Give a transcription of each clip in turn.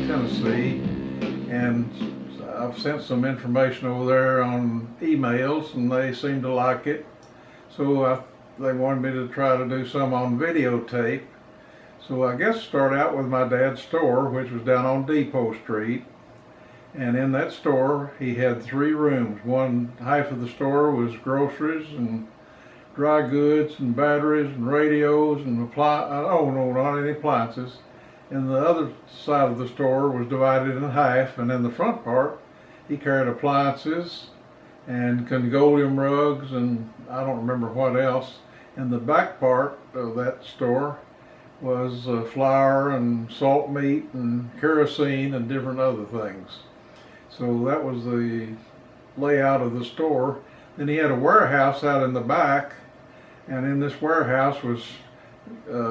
Tennessee, and I've sent some information over there on emails, and they seem to like it. So they wanted me to try to do some on videotape. So I guess start out with my dad's store, which was down on Depot Street. And in that store, he had 3 rooms. One half of the store was groceries and dry goods and batteries and radios and not any appliances. And the other side of the store was divided in half, and in the front part, he carried appliances and Congolium rugs and I don't remember what else. And the back part of that store was flour and salt meat and kerosene and different other things. So that was the layout of the store. Then he had a warehouse out in the back, and in this warehouse was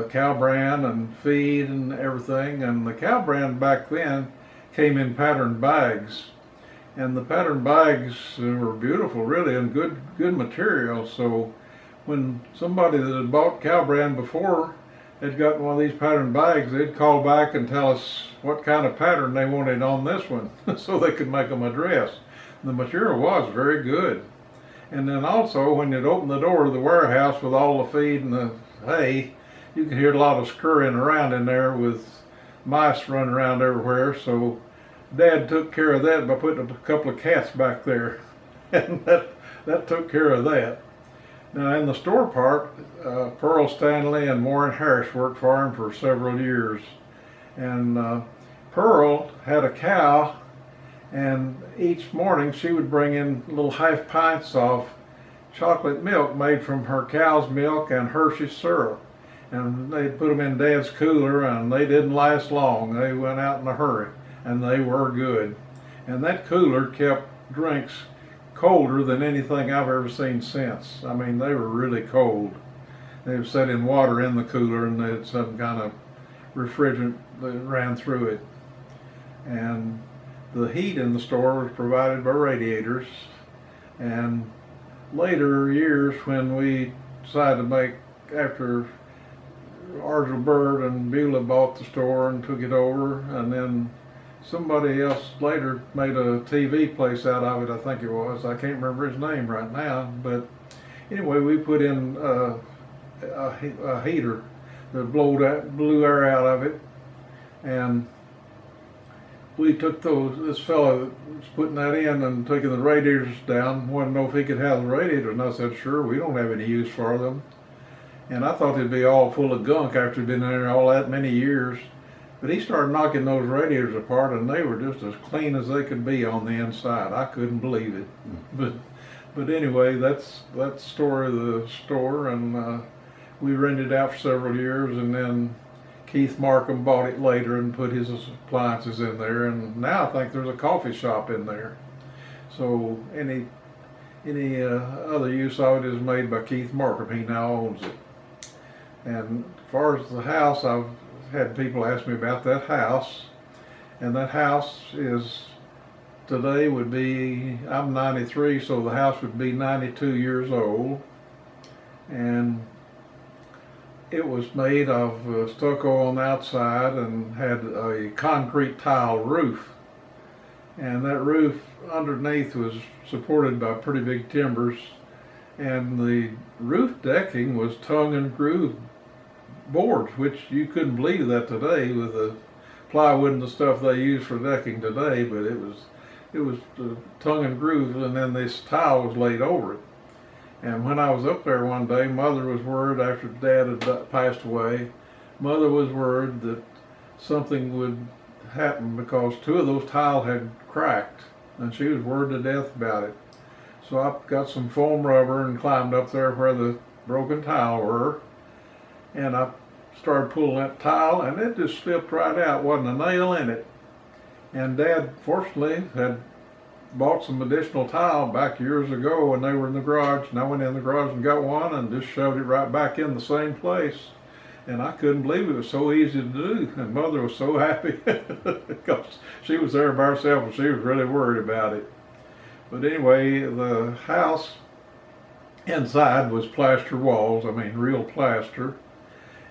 cow brand and feed and everything. And the cow brand back then came in patterned bags, and the patterned bags were beautiful, really, and good material. So when somebody that had bought cow brand before had gotten one of these patterned bags, they'd call back and tell us what kind of pattern they wanted on this one so they could make them a dress. The material was very good. And then also, when you'd open the door to the warehouse with all the feed and the hay, you could hear a lot of scurrying around in there with mice running around everywhere. So Dad took care of that by putting a couple of cats back there, and that took care of that. Now in the store part, Pearl Stanley and Warren Harris worked for him for several years. And Pearl had a cow, and each morning she would bring in little half pints of chocolate milk made from her cow's milk and Hershey's syrup. And they'd put them in Dad's cooler, and they didn't last long. They went out in a hurry, and they were good. And that cooler kept drinks colder than anything I've ever seen since. I mean, they were really cold. They were set in water in the cooler, and they had some kind of refrigerant that ran through it. And the heat in the store was provided by radiators. And later years, when we decided to make, after Argel Bird and Beulah bought the store and took it over, and then somebody else later made a TV place out of it, I think it was. I can't remember his name right now, but anyway, we put in a heater that blew air out of it, and we took this fellow that was putting that in and taking the radiators down, wanted to know if he could have the radiators, and I said, sure, we don't have any use for them. And I thought they'd be all full of gunk after been in there all that many years. But he started knocking those radiators apart, and they were just as clean as they could be on the inside. I couldn't believe it. But anyway, that's the story of the store, and we rented it out for several years, and then Keith Markham bought it later and put his appliances in there, and now I think there's a coffee shop in there. So any other use of it is made by Keith Markham. He now owns it. And as far as the house, I've had people ask me about that house, and that house is today would be, I'm 93, so the house would be 92 years old, and it was made of stucco on the outside and had a concrete tile roof, and that roof underneath was supported by pretty big timbers, and the roof decking was tongue and groove boards, which you couldn't believe that today with the plywood and the stuff they use for decking today, but it was tongue and groove, and then this tile was laid over it. And when I was up there one day, Mother was worried after Dad had passed away. Mother was worried that something would happen because two of those tiles had cracked, and she was worried to death about it. So I got some foam rubber and climbed up there where the broken tile were, and I started pulling that tile, and it just slipped right out. Wasn't a nail in it. And Dad, fortunately, had bought some additional tile back years ago when they were in the garage, and I went in the garage and got one and just shoved it right back in the same place. And I couldn't believe it was so easy to do, and Mother was so happy because she was there by herself and she was really worried about it. But anyway, the house inside was plaster walls, I mean real plaster.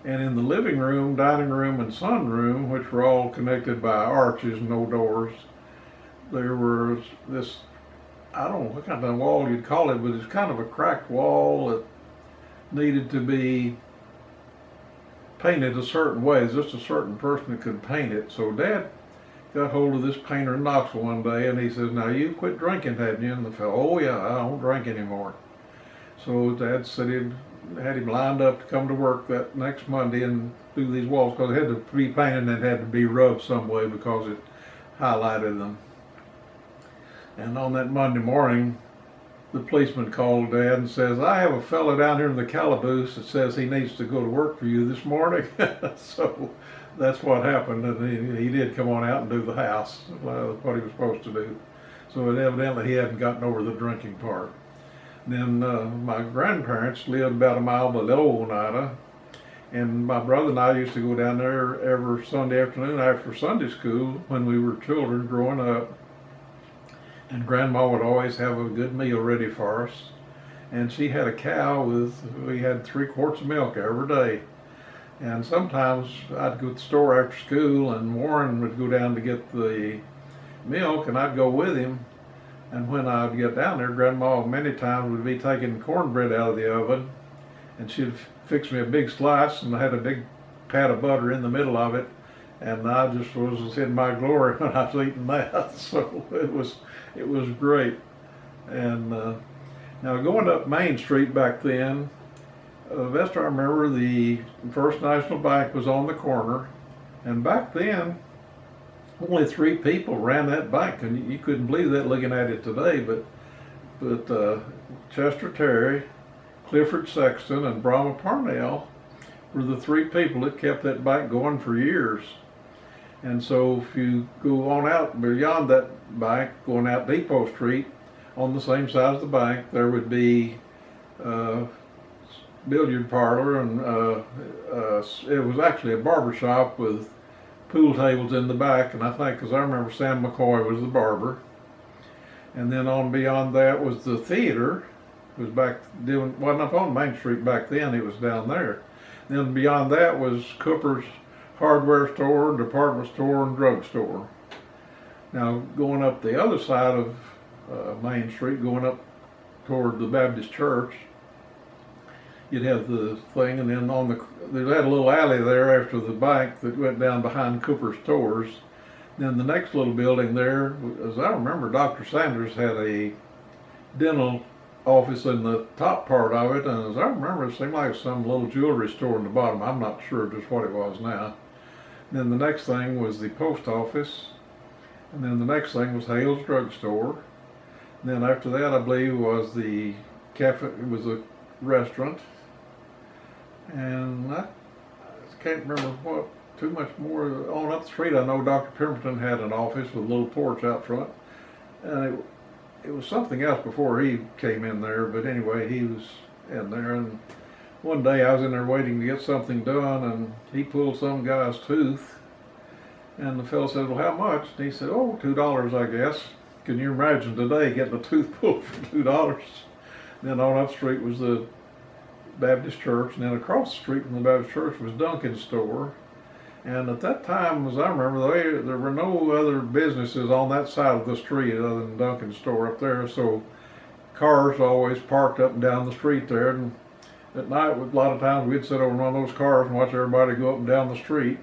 And in the living room, dining room, and sunroom, which were all connected by arches and no doors, there was this, I don't know what kind of wall you'd call it, but it's kind of a cracked wall that needed to be painted a certain way. Just a certain person that could paint it. So Dad got hold of this painter in Knoxville one day, and he says, now you quit drinking, hadn't you? And the fellow, oh yeah, I don't drink anymore. So Dad had him lined up to come to work that next Monday and do these walls, because it had to be painted and it had to be rubbed some way because it highlighted them. And on that Monday morning, the policeman called Dad and says, I have a fellow down here in the calaboose that says he needs to go to work for you this morning. So that's what happened, and he did come on out and do the house, what he was supposed to do. So evidently he hadn't gotten over the drinking part. Then my grandparents lived about a mile below Oneida, and my brother and I used to go down there every Sunday afternoon after Sunday school when we were children growing up. And Grandma would always have a good meal ready for us. And she had a cow we had 3 quarts of milk every day. And sometimes I'd go to the store after school, and Warren would go down to get the milk, and I'd go with him. And when I'd get down there, Grandma many times would be taking cornbread out of the oven, and she'd fix me a big slice, and I had a big pat of butter in the middle of it, and I just was in my glory when I was eating that. So it was great. And now going up Main Street back then, best I remember, the First National Bank was on the corner, and back then only 3 people ran that bank, and you couldn't believe that looking at it today, but Chester Terry, Clifford Sexton, and Brahma Parnell were the 3 people that kept that bank going for years. And so if you go on out beyond that bank, going out Depot Street, on the same side as the bank, there would be a billiard parlor, and it was actually a barber shop with pool tables in the back, and I think, because I remember Sam McCoy was the barber. And then on beyond that was the theater. It was wasn't up on Main Street back then, it was down there. Then beyond that was Cooper's hardware store, department store, and drugstore. Now, going up the other side of Main Street, going up toward the Baptist church, you'd have the thing, and then they had a little alley there after the bank that went down behind Cooper's Stores. Then the next little building there, as I remember, Dr. Sanders had a dental office in the top part of it, and as I remember, it seemed like some little jewelry store in the bottom. I'm not sure just what it was now. Then the next thing was the post office, and then the next thing was Hale's drugstore. And then after that, I believe, was the cafe. It was a restaurant, and I can't remember what too much more on up the street. I know Dr. Pemberton had an office with a little porch out front, and it was something else before he came in there. But anyway, he was in there, and one day I was in there waiting to get something done, and he pulled some guy's tooth, and the fellow said, "Well, how much?" And he said, "Oh, $2, I guess." Can you imagine today getting a tooth pulled for $2? Then on up the street was the Baptist church, and then across the street from the Baptist church was Duncan's store. And at that time, as I remember, there were no other businesses on that side of the street other than Duncan's store up there. So cars always parked up and down the street there. And at night, a lot of times we'd sit over in one of those cars and watch everybody go up and down the street.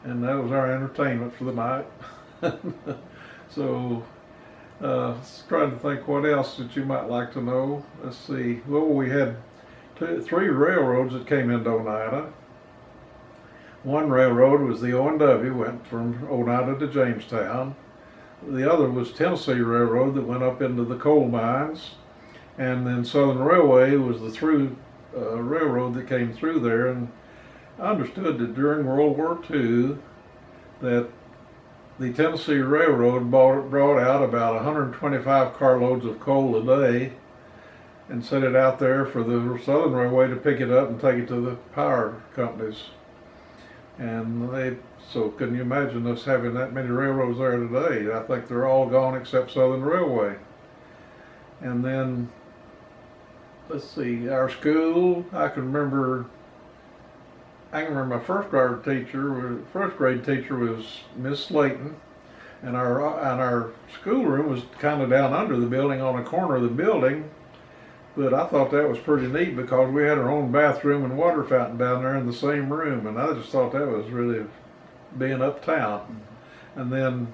And that was our entertainment for the night. So, trying to think what else that you might like to know. Let's see. Well, we had three railroads that came into Oneida. One railroad was the O&W, went from Oneida to Jamestown. The other was Tennessee Railroad that went up into the coal mines. And then Southern Railway was the through railroad that came through there. And I understood that during World War II that the Tennessee Railroad brought out about 125 carloads of coal a day and set it out there for the Southern Railway to pick it up and take it to the power companies. And so can you imagine us having that many railroads there today? I think they're all gone except Southern Railway. And then, let's see, our school, I can remember my first grade teacher was Miss Slayton, and our schoolroom was kind of down under the building on a corner of the building. But I thought that was pretty neat because we had our own bathroom and water fountain down there in the same room, and I just thought that was really being uptown. And then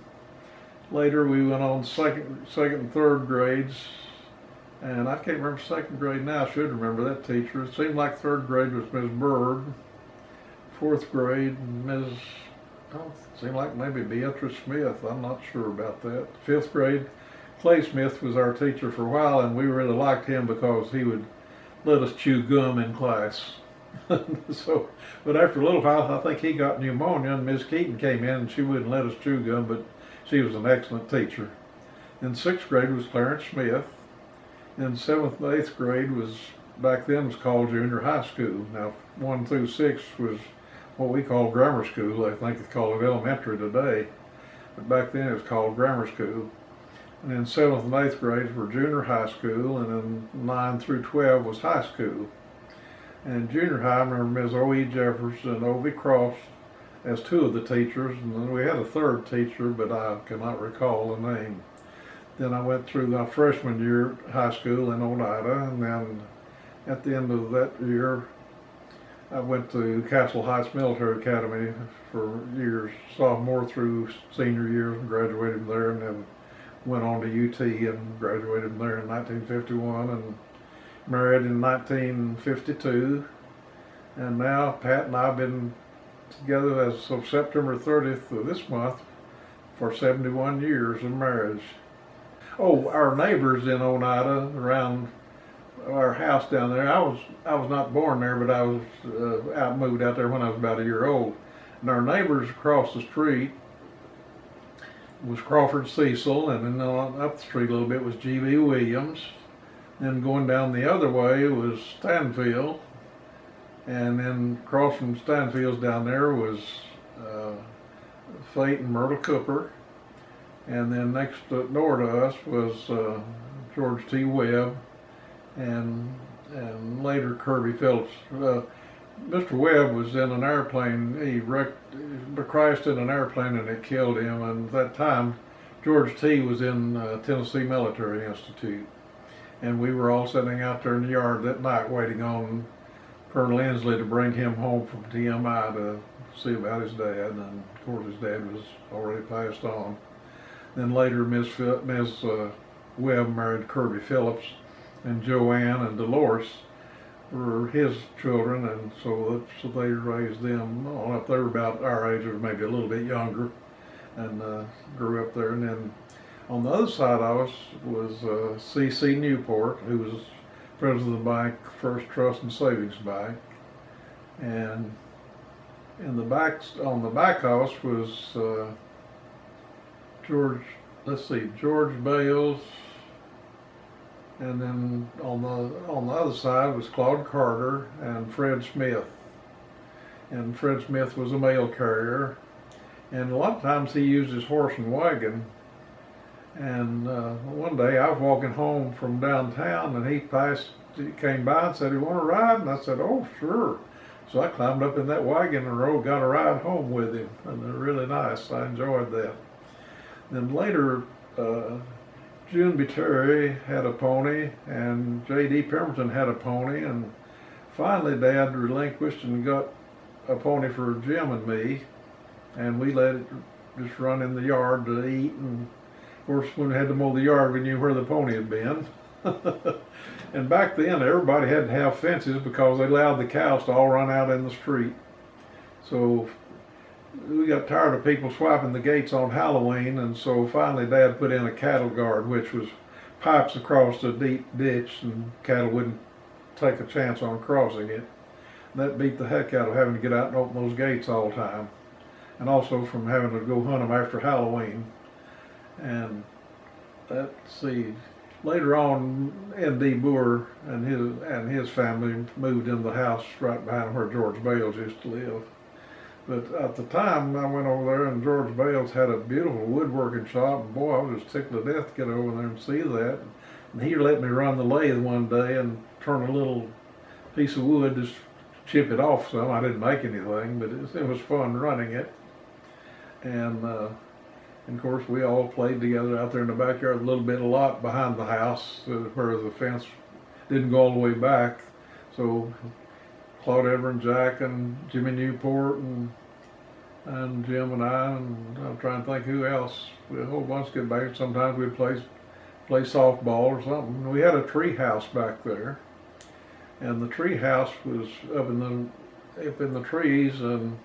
later we went on second and third grades, and I can't remember second grade now. I should remember that teacher. It seemed like third grade was Ms. Bird. Fourth grade, it seemed like maybe Beatrice Smith. I'm not sure about that. Fifth grade, Clay Smith was our teacher for a while, and we really liked him because he would let us chew gum in class. But after a little while, I think he got pneumonia, and Miss Keaton came in, and she wouldn't let us chew gum, but she was an excellent teacher. Then sixth grade was Clarence Smith. Then seventh and eighth grade was, back then, was called junior high school. Now 1 through 6 was what we call grammar school. I think they call it elementary today, but back then it was called grammar school. And then 7th and 8th grades were junior high school, and then 9 through 12 was high school. And junior high, I remember Ms. O.E. Jefferson and O.V. Cross as two of the teachers, and then we had a third teacher, but I cannot recall the name. Then I went through my freshman year at high school in Oneida, and then at the end of that year, I went to Castle Heights Military Academy for years, sophomore through senior years, and graduated there, and then went on to UT and graduated there in 1951 and married in 1952. And now Pat and I have been together as of September 30th of this month for 71 years of marriage. Oh, our neighbors in Oneida around our house down there, I was not born there, but I was moved out there when I was about a year old. And our neighbors across the street was Crawford Cecil, and then up the street a little bit was G.B. Williams. Then going down the other way was Stanfield, and then across from Stanfield's down there was Fate and Myrtle Cooper, and then next door to us was George T. Webb, and later Kirby Phillips. Mr. Webb was in an airplane. He crashed in an airplane and it killed him. And at that time, George T. was in Tennessee Military Institute, and we were all sitting out there in the yard that night waiting on Colonel Inslee to bring him home from TMI to see about his dad, and of course his dad was already passed on. Then later Miss Webb married Kirby Phillips, and Joanne and Dolores were his children, and so they raised them on up. They were about our age, or maybe a little bit younger, and grew up there. And then on the other side of us was C.C. Newport, who was president of the bank, First Trust and Savings Bank. And in the back, on the back of us was George Bales. And then on the other side was Claude Carter and Fred Smith. And Fred Smith was a mail carrier. And a lot of times he used his horse and wagon. And one day I was walking home from downtown, and he came by and said, "You want to ride?" And I said, "Oh, sure." So I climbed up in that wagon and got a ride home with him. And they're really nice. I enjoyed that. Then later, June B. Terry had a pony, and J.D. Pemberton had a pony, and finally Dad relinquished and got a pony for Jim and me, and we let it just run in the yard to eat. And of course, when we had to mow the yard, we knew where the pony had been. And back then, everybody had to have fences because they allowed the cows to all run out in the street. So we got tired of people swiping the gates on Halloween, and so finally Dad put in a cattle guard, which was pipes across a deep ditch, and cattle wouldn't take a chance on crossing it. And that beat the heck out of having to get out and open those gates all the time, and also from having to go hunt them after Halloween. And let's see, later on, N.D. Boer and his family moved in the house right behind where George Bales used to live. But at the time, I went over there, and George Bales had a beautiful woodworking shop, and boy, I was just tickled to death to get over there and see that. And he let me run the lathe one day and turn a little piece of wood, just chip it off some. I didn't make anything, but it was fun running it. And of course, we all played together out there in the backyard, a little bit, a lot behind the house, where the fence didn't go all the way back. So Claude Ever and Jack and Jimmy Newport and Jim and I, and I'm trying to think who else. We had a whole bunch get back. Sometimes we'd play softball or something. We had a tree house back there, and the tree house was up in the trees. And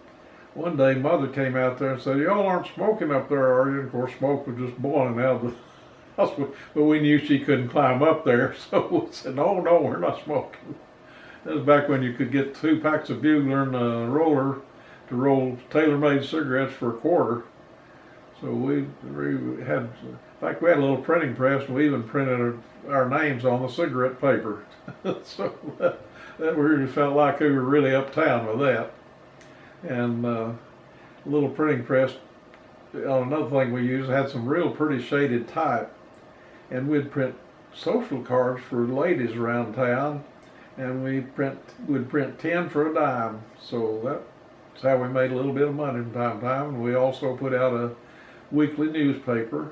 one day Mother came out there and said, "Y'all aren't smoking up there, are you?" And of course, smoke was just boiling out of the house, but we knew she couldn't climb up there, so we said, "No, we're not smoking." That was back when you could get 2 packs of Bugler and a roller to roll tailor-made cigarettes for a quarter. So we had, in fact, we had a little printing press, and we even printed our names on the cigarette paper. So that we really felt like we were really uptown with that. And a little printing press, another thing we used, had some real pretty shaded type, and we'd print social cards for ladies around town. And we'd print 10 for a dime. So that's how we made a little bit of money from time to time. And we also put out a weekly newspaper.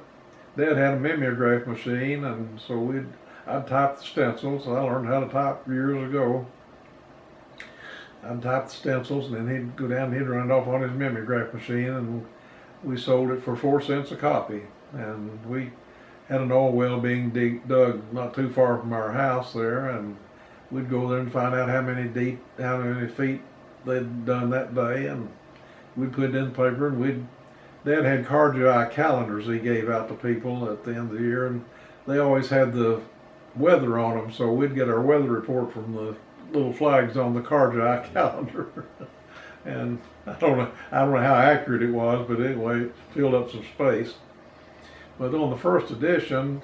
Dad had a mimeograph machine, and so I'd type the stencils. I learned how to type years ago. I'd type the stencils, and then he'd go down and he'd run it off on his mimeograph machine, and we sold it for 4 cents a copy. And we had an oil well being dug not too far from our house there, and we'd go there and find out how many feet they'd done that day, and we'd put it in the paper. And Dad had card calendars he gave out to people at the end of the year, and they always had the weather on them, so we'd get our weather report from the little flags on the card calendar. And I don't know how accurate it was, but anyway, it filled up some space. But on the first edition,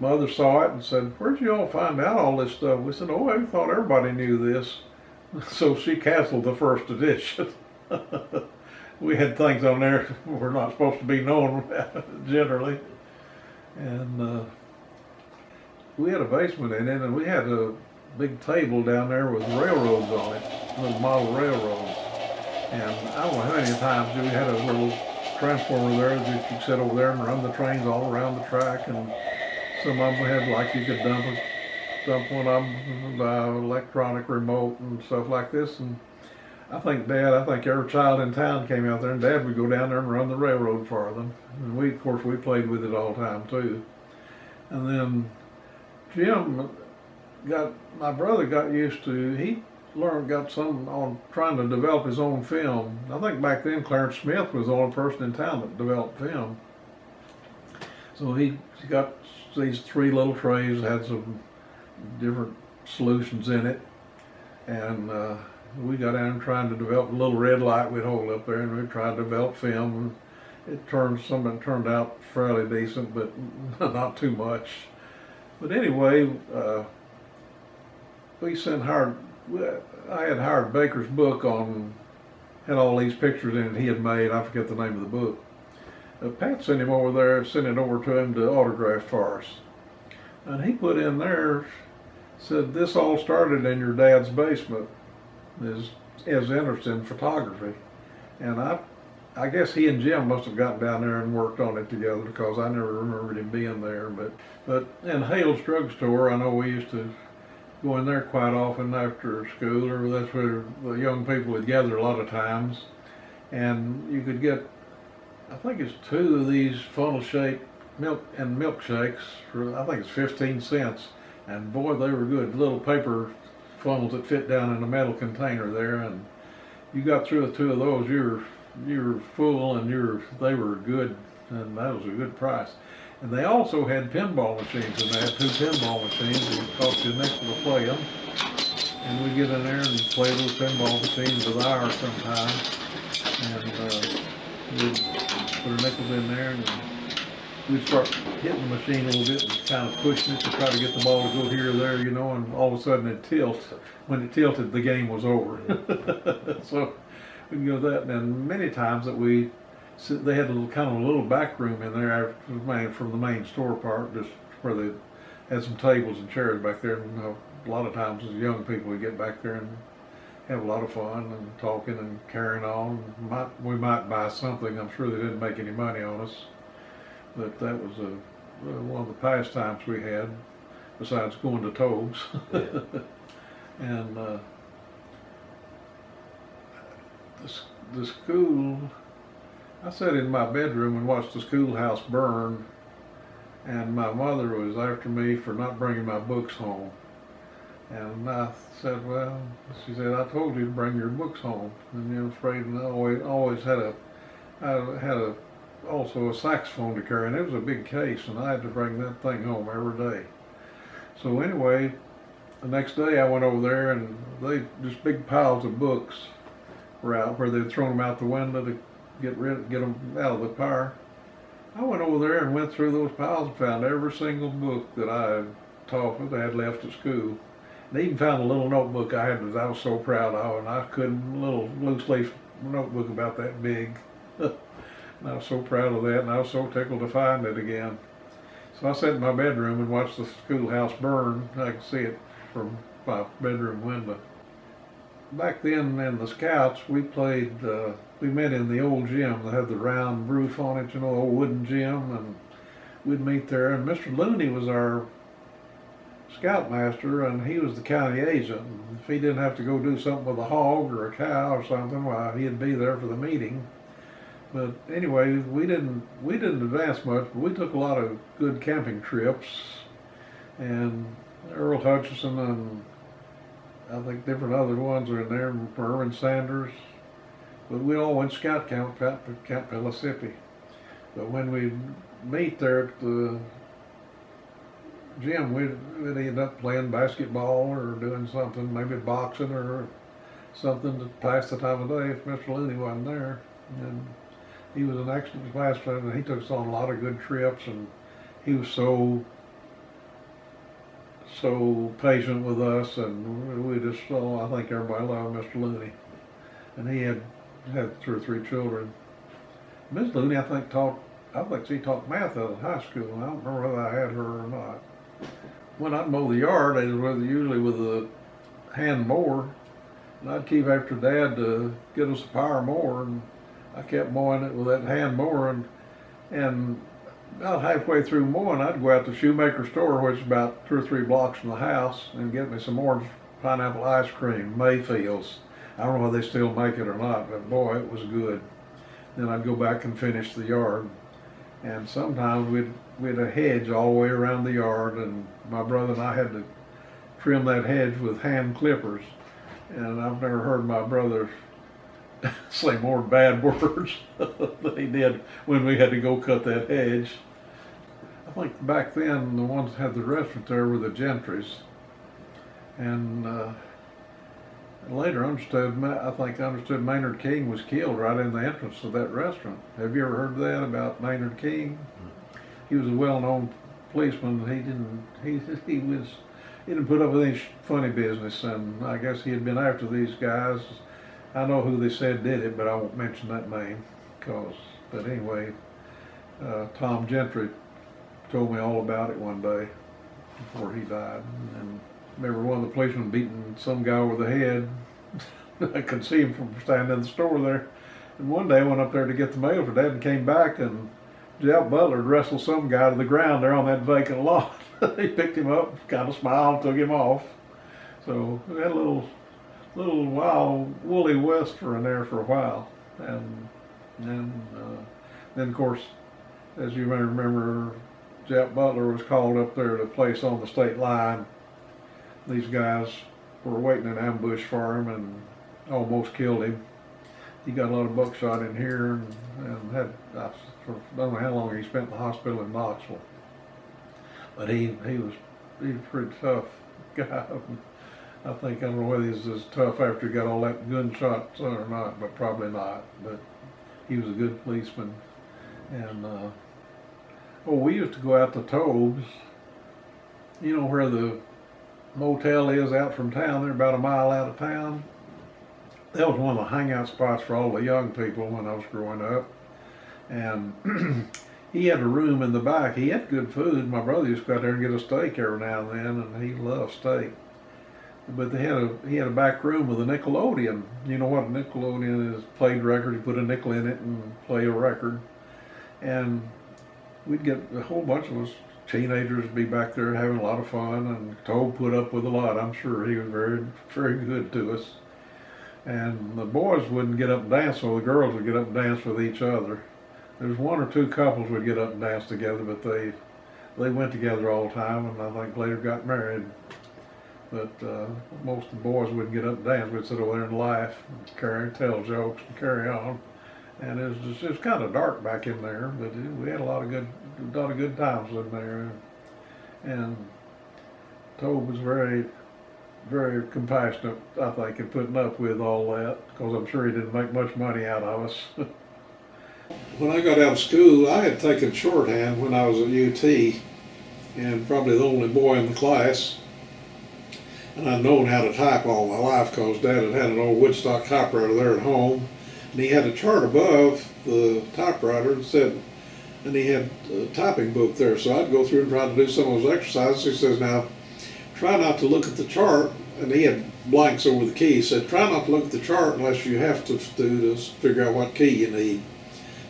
Mother saw it and said, "Where'd you all find out all this stuff?" We said, "Oh, I thought everybody knew this." So she canceled the first edition. We had things on there we're not supposed to be known generally. And we had a basement in it, and we had a big table down there with railroads on it, little model railroads. And I don't know how many times we had a little transformer there that you could sit over there and run the trains all around the track, and some of them had like you could dump one of them by electronic remote and stuff like this. And I think every child in town came out there, and Dad would go down there and run the railroad for them. And of course, we played with it all the time too. And then my brother got used to, got some on trying to develop his own film. I think back then Clarence Smith was the only person in town that developed film. So he got these 3 little trays that had some different solutions in it, and we got down trying to develop a little red light we'd hold up there, and we tried to develop film, and some of it turned out fairly decent, but not too much. But anyway, I had hired Baker's book had all these pictures in it he had made. I forget the name of the book. Pat sent it over to him to autograph for us. And he put in there, said, "This all started in your dad's basement, his interest in photography." And I guess he and Jim must have gotten down there and worked on it together, because I never remembered him being there. But in Hale's drugstore, I know we used to go in there quite often after school, or that's where the young people would gather a lot of times. And you could get, I think it's 2 of these funnel-shaped milkshakes for, I think it's 15 cents. And boy, they were good. Little paper funnels that fit down in a metal container there, and you got through 2 of those, you were full, and they were good, and that was a good price. And they also had pinball machines, and they had 2 pinball machines. It cost you a nickel to play them. And we'd get in there and play those pinball machines with ours sometimes. And we'd put our nickels in there, and we'd start hitting the machine a little bit and kind of pushing it to try to get the ball to go here or there, and all of a sudden it'd tilt. When it tilted, the game was over. So we can go that, and then many times they had a little back room in there from the main store part, just where they had some tables and chairs back there. And a lot of times as young people would get back there and have a lot of fun and talking and carrying on. We might buy something. I'm sure they didn't make any money on us, but that was one of the pastimes we had, besides going to Tobes. Yeah. And the school, I sat in my bedroom and watched the schoolhouse burn, and my mother was after me for not bringing my books home. And I said, "Well," she said, "I told you to bring your books home." And you're afraid, and I always had also a saxophone to carry, and it was a big case, and I had to bring that thing home every day. So anyway, the next day I went over there, and just big piles of books were out where they'd thrown them out the window to get them out of the fire. I went over there and went through those piles and found every single book that I had taught with, I had left at school. And even found a little notebook I had that I was so proud of, and a little loose leaf notebook about that big. And I was so proud of that, and I was so tickled to find it again. So I sat in my bedroom and watched the schoolhouse burn. I could see it from my bedroom window. Back then in the Scouts, we met in the old gym that had the round roof on it, old wooden gym, and we'd meet there. And Mr. Looney was our scoutmaster, and he was the county agent. If he didn't have to go do something with a hog or a cow or something, why, he'd be there for the meeting. But anyway, we didn't advance much, but we took a lot of good camping trips. And Earl Hutchison and I think different other ones are in there, Irvin Sanders. But we all went scout camp at Camp Mississippi. But when we'd meet there at the gym, we'd end up playing basketball or doing something, maybe boxing or something to pass the time of day if Mr. Looney wasn't there. And he was an excellent class president, and he took us on a lot of good trips, and he was so patient with us, and we just I think everybody loved Mr. Looney. And he had 2 or 3 children. Miss Looney, I think she taught math out of high school, and I don't remember whether I had her or not. When I'd mow the yard, I was usually with a hand mower, and I'd keep after Dad to get us a power mower, and I kept mowing it with that hand mower, and about halfway through mowing, I'd go out to Shoemaker store, which is about 2 or 3 blocks from the house, and get me some orange pineapple ice cream, Mayfield's. I don't know whether they still make it or not, but boy, it was good. Then I'd go back and finish the yard. And sometimes we'd a hedge all the way around the yard, and my brother and I had to trim that hedge with hand clippers. And I've never heard my brother say more bad words than he did when we had to go cut that hedge. I think back then the ones that had the restaurant there were the Gentrys, and later I understood Maynard King was killed right in the entrance of that restaurant. Have you ever heard that about Maynard King? He was a well-known policeman. He didn't put up with any funny business, and I guess he had been after these guys. I know who they said did it, but I won't mention that name. But anyway, Tom Gentry told me all about it one day before he died. And remember one of the policemen beating some guy over the head. I could see him from standing in the store there. And one day I went up there to get the mail for Dad and came back, and Jeff Butler had wrestled some guy to the ground there on that vacant lot. He picked him up, kind of smiled, took him off. So we had a little wild woolly western there for a while, and then of course, as you may remember, Jeff Butler was called up there to a place on the state line. These guys were waiting in ambush for him and almost killed him. He got a lot of buckshot in here, and had, I don't know how long he spent in the hospital in Knoxville. But he was a pretty tough guy. I don't know whether he was as tough after he got all that gunshots or not, but probably not. But he was a good policeman. And we used to go out to Tobes. You know where the motel is out from town? They're about a mile out of town. That was one of the hangout spots for all the young people when I was growing up. And he had a room in the back. He had good food. My brother used to go out there and get a steak every now and then, and he loved steak. But he had a back room with a Nickelodeon. You know what a Nickelodeon is? Played record. You put a nickel in it and play a record. And we'd get a whole bunch of us teenagers be back there having a lot of fun, and Tobe put up with a lot. I'm sure he was very, very good to us. And the boys wouldn't get up and dance, so the girls would get up and dance with each other. There's 1 or 2 couples would get up and dance together, but they went together all the time, and I think later got married. But most of the boys wouldn't get up and dance. We'd sit over there and laugh, and tell jokes, and carry on. And it was kind of dark back in there, but we had a lot of good times in there. And Tobe was very, very compassionate, I think, in putting up with all that, because I'm sure he didn't make much money out of us. When I got out of school, I had taken shorthand when I was at UT, and probably the only boy in the class. And I'd known how to type all my life because Dad had an old Woodstock typewriter there at home. And he had a chart above the typewriter and he had a typing book there. So I'd go through and try to do some of those exercises. He says, now, try not to look at the chart. And he had blanks over the key. He said, try not to look at the chart unless you have to figure out what key you need.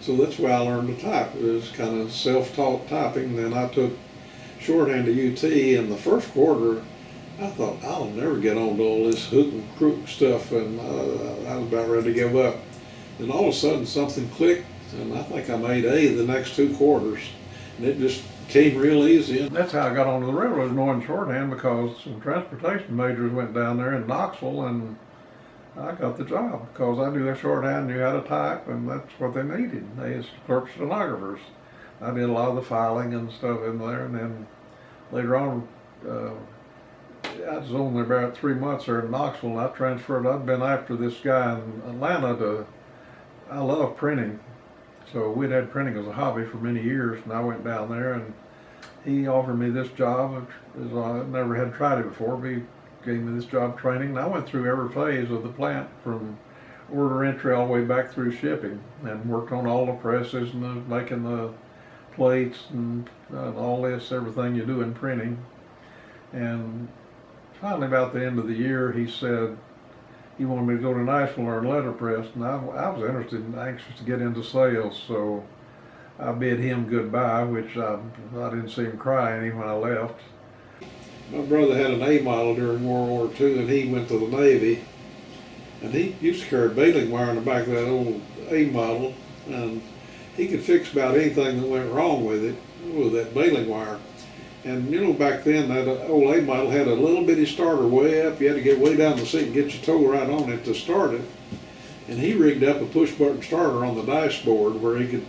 So that's why I learned to type. It was kind of self-taught typing. Then I took shorthand to UT, and the first quarter, I thought, I'll never get on to all this hook and crook stuff, and I was about ready to give up. And all of a sudden something clicked, and I think I made A the next 2 quarters, and it just came real easy. And that's how I got onto the railroad, knowing shorthand, because some transportation majors went down there in Knoxville, and I got the job because I knew their shorthand, knew how to type, and that's what they needed. They was clerk stenographers. I did a lot of the filing and stuff in there, and then later on, I was only about 3 months there in Knoxville, and I transferred. I'd been after this guy in Atlanta I love printing. So we'd had printing as a hobby for many years, and I went down there, and he offered me this job. As I never had tried it before, but he gave me this job training, and I went through every phase of the plant from order entry all the way back through shipping, and worked on all the presses and making the plates and all this, everything you do in printing. And finally, about the end of the year, he said, he wanted me to go to Nashville and learn letterpress, and I was interested and anxious to get into sales, so I bid him goodbye, which I didn't see him cry any when I left. My brother had an A model during World War II, and he went to the Navy, and he used to carry baling wire in the back of that old A model, and he could fix about anything that went wrong with it, with that baling wire. And you know, back then that old A model had a little bitty starter way up. You had to get way down the seat and get your toe right on it to start it. And he rigged up a push button starter on the dashboard where he could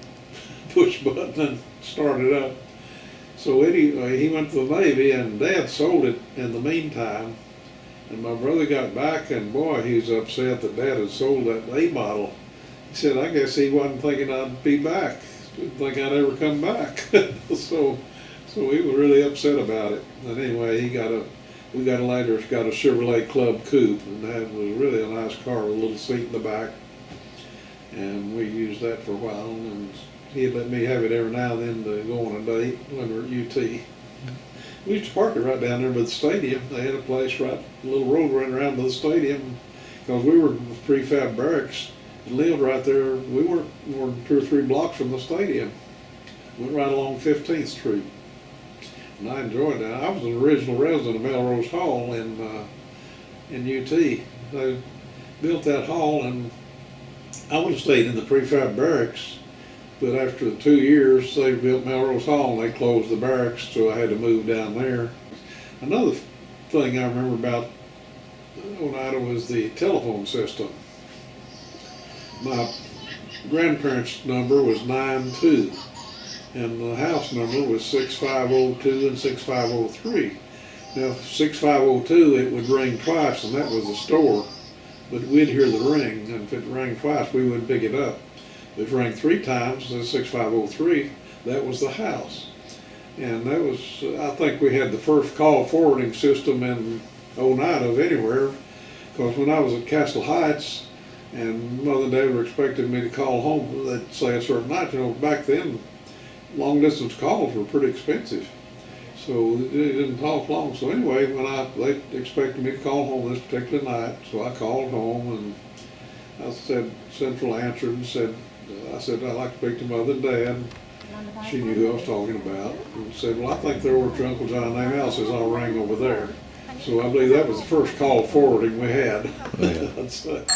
push button and start it up. So anyway, he went to the Navy, and Dad sold it in the meantime. And my brother got back, and boy, he was upset that Dad had sold that A model. He said, I guess he wasn't thinking I'd be back. Didn't think I'd ever come back. So he was really upset about it. And anyway, we got a Chevrolet Club Coupe, and that was really a nice car with a little seat in the back. And we used that for a while, and he'd let me have it every now and then to go on a date when we were at UT. We used to park it right down there by the stadium. They had a place right, a little road running around by the stadium, because we were in prefab barracks and lived right there. We weren't more than 2 or 3 blocks from the stadium. Went right along 15th Street. And I enjoyed that. I was an original resident of Melrose Hall in UT. They built that hall, and I would have stayed in the prefab barracks, but after 2 years they built Melrose Hall and they closed the barracks, so I had to move down there. Another thing I remember about Oneida was the telephone system. My grandparents' number was 92. And the house number was 6502 and 6503. Now, 6502, it would ring twice, and that was the store, but we'd hear the ring, and if it rang twice, we wouldn't pick it up. If it rang 3 times, that's 6503, that was the house. And that was, I think we had the first call forwarding system in Oneida of anywhere, because when I was at Castle Heights, and Mother and Dad were expecting me to call home, they'd say a certain night, you know, back then, long distance calls were pretty expensive, so it didn't talk long. So anyway, they expected me to call home this particular night, so I called home, and I said, Central answered and said, I'd like to speak to Mother and Dad. She knew who I was talking about, and said, well, I think they're over to Uncle John name else, says I'll ring over there. So I believe that was the first call forwarding we had. Yeah. That's it.